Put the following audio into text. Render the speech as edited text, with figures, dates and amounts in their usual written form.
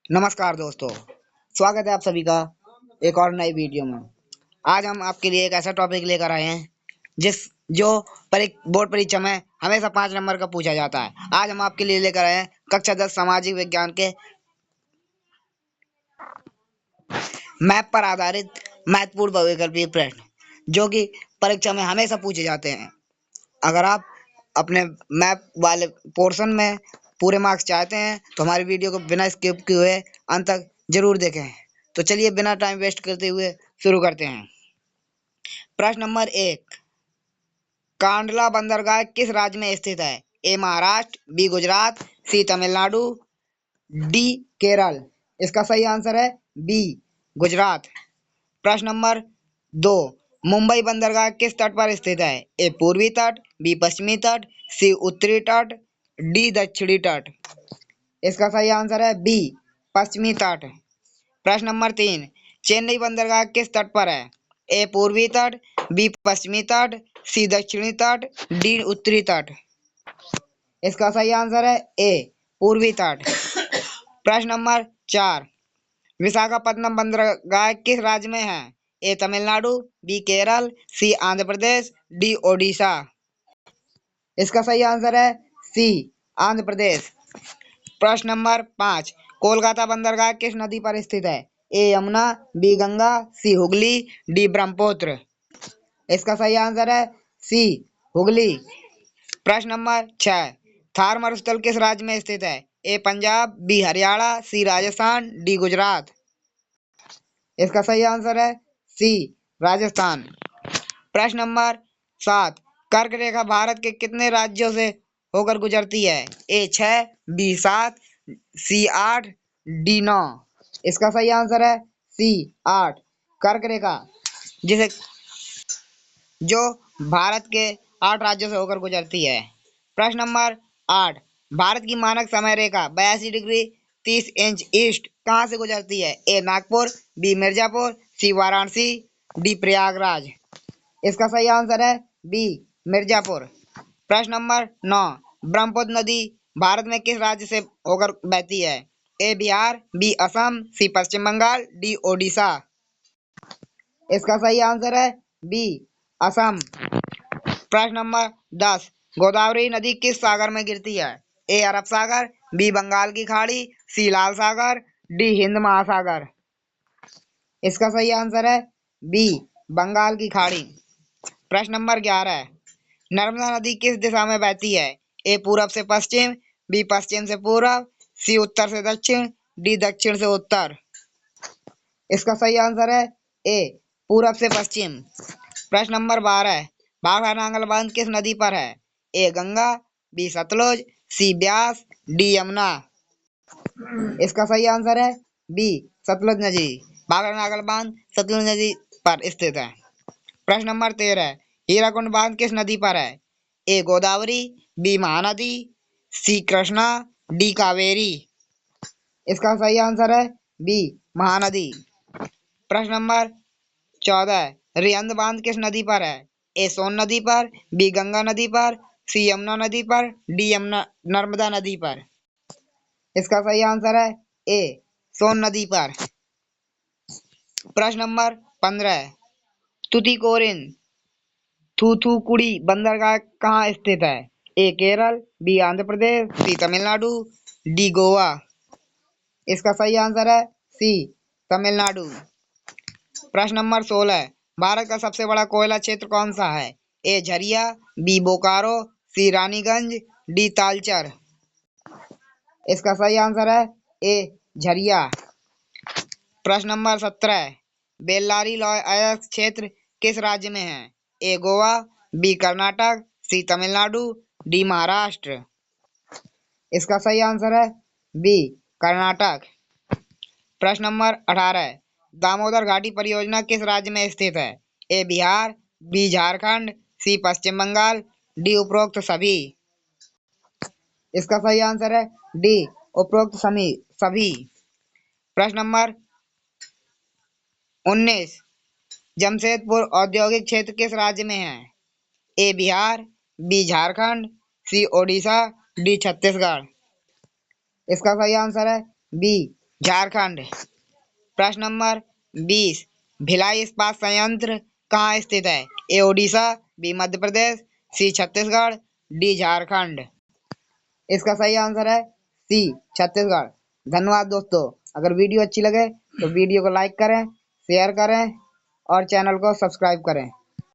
नमस्कार दोस्तों, स्वागत है आप सभी का एक और नई वीडियो में। आज हम आपके लिए एक ऐसा टॉपिक लेकर आए हैं जिस जो बोर्ड परीक्षा में हमेशा 5 नंबर का पूछा जाता है। आज हम आपके लिए लेकर आए हैं कक्षा 10 सामाजिक विज्ञान के मैप पर आधारित महत्वपूर्ण बहुविकल्पीय प्रश्न, जो कि परीक्षा में हमेशा पूछे जाते हैं। अगर आप अपने मैप वाले पोर्शन में पूरे मार्क्स चाहते हैं तो हमारी वीडियो को बिना स्किप किए हुए अंत तक जरूर देखें। तो चलिए बिना टाइम वेस्ट करते हुए शुरू करते हैं। प्रश्न नंबर 1, कांडला बंदरगाह किस राज्य में स्थित है? ए महाराष्ट्र, बी गुजरात, सी तमिलनाडु, डी केरल। इसका सही आंसर है बी गुजरात। प्रश्न नंबर 2, मुंबई बंदरगाह किस तट पर स्थित है? ए पूर्वी तट, बी पश्चिमी तट, सी उत्तरी तट, डी दक्षिणी तट। इसका सही आंसर है बी पश्चिमी तट। प्रश्न नंबर 3, चेन्नई बंदरगाह किस तट पर है? ए पूर्वी तट, बी पश्चिमी तट, सी दक्षिणी तट, डी उत्तरी तट। इसका सही आंसर है ए पूर्वी तट। प्रश्न नंबर 4, विशाखापत्तनम बंदरगाह किस राज्य में है? ए तमिलनाडु, बी केरल, सी आंध्र प्रदेश, डी ओडिशा। इसका सही आंसर है सी आंध्र प्रदेश। प्रश्न नंबर 5, कोलकाता बंदरगाह किस नदी पर स्थित है? ए यमुना, बी गंगा, सी हुगली, डी ब्रह्मपुत्र। इसका सही आंसर है सी हुगली। प्रश्न नंबर 6, थार मरुस्थल किस राज्य में स्थित है? ए पंजाब, बी हरियाणा, सी राजस्थान, डी गुजरात। इसका सही आंसर है सी राजस्थान। प्रश्न नंबर 7, कर्क रेखा भारत के कितने राज्यों से होकर गुजरती है? ए 6, बी 7, सी 8, डी 9। इसका सही आंसर है सी 8, कर्क रेखा, जिसे जो भारत के 8 राज्यों से होकर गुजरती है। प्रश्न नंबर 8, भारत की मानक समय रेखा 82 डिग्री 30 इंच ईस्ट कहाँ से गुजरती है? ए नागपुर, बी मिर्जापुर, सी वाराणसी, डी प्रयागराज। इसका सही आंसर है बी मिर्जापुर। प्रश्न नंबर 9, ब्रह्मपुत्र नदी भारत में किस राज्य से होकर बहती है? ए बिहार, बी असम, सी पश्चिम बंगाल, डी ओडिशा। इसका सही आंसर है बी असम। प्रश्न नंबर 10, गोदावरी नदी किस सागर में गिरती है? ए अरब सागर, बी बंगाल की खाड़ी, सी लाल सागर, डी हिंद महासागर। इसका सही आंसर है बी बंगाल की खाड़ी। प्रश्न नंबर 11, नर्मदा नदी किस दिशा में बहती है? ए पूरब से पश्चिम, बी पश्चिम से पूरब, सी उत्तर से दक्षिण, डी दक्षिण से उत्तर। इसका सही आंसर है ए पूरब से पश्चिम। प्रश्न नंबर 12, बाघा नांगल बांध किस नदी पर है? ए गंगा, बी सतलुज, सी ब्यास, डी यमुना। इसका सही आंसर है बी सतलुज नदी। बाघा नांगल बांध सतलुज नदी पर स्थित है। प्रश्न नंबर 13, हीराकुंड बांध किस नदी पर है? ए गोदावरी, बी महानदी, सी कृष्णा, डी कावेरी। इसका सही आंसर है बी महानदी। प्रश्न नंबर 14, रिहंद बांध किस नदी पर है? ए सोन नदी पर, बी गंगा नदी पर, सी यमुना नदी पर, डी यमुना नर्मदा नदी पर। इसका सही आंसर है ए सोन नदी पर। प्रश्न नंबर 15, तुतीकोरिन थूथुकुड़ी बंदरगाह कहाँ स्थित है? ए केरल, बी आंध्र प्रदेश, सी तमिलनाडु, डी गोवा। इसका सही आंसर है सी तमिलनाडु। प्रश्न नंबर 16, भारत का सबसे बड़ा कोयला क्षेत्र कौन सा है? ए झरिया, बी बोकारो, सी रानीगंज, डी तालचर। इसका सही आंसर है ए झरिया। प्रश्न नंबर 17, बेल्लारी लॉय अयस्क क्षेत्र किस राज्य में है? ए गोवा, बी कर्नाटक, सी तमिलनाडु, डी महाराष्ट्र। इसका सही आंसर है बी कर्नाटक। प्रश्न नंबर 18, दामोदर घाटी परियोजना किस राज्य में स्थित है? ए बिहार, बी झारखंड, सी पश्चिम बंगाल, डी उपरोक्त सभी। इसका सही आंसर है डी उपरोक्त सभी। प्रश्न नंबर 19, जमशेदपुर औद्योगिक क्षेत्र किस राज्य में है? ए बिहार, बी झारखंड, सी ओडिशा, डी छत्तीसगढ़। इसका सही आंसर है बी झारखंड। प्रश्न नंबर 20, भिलाई इस्पात संयंत्र कहाँ स्थित है? ए ओडिशा, बी मध्य प्रदेश, सी छत्तीसगढ़, डी झारखंड। इसका सही आंसर है सी छत्तीसगढ़। धन्यवाद दोस्तों। अगर वीडियो अच्छी लगे तो वीडियो को लाइक करें, शेयर करें और चैनल को सब्सक्राइब करें।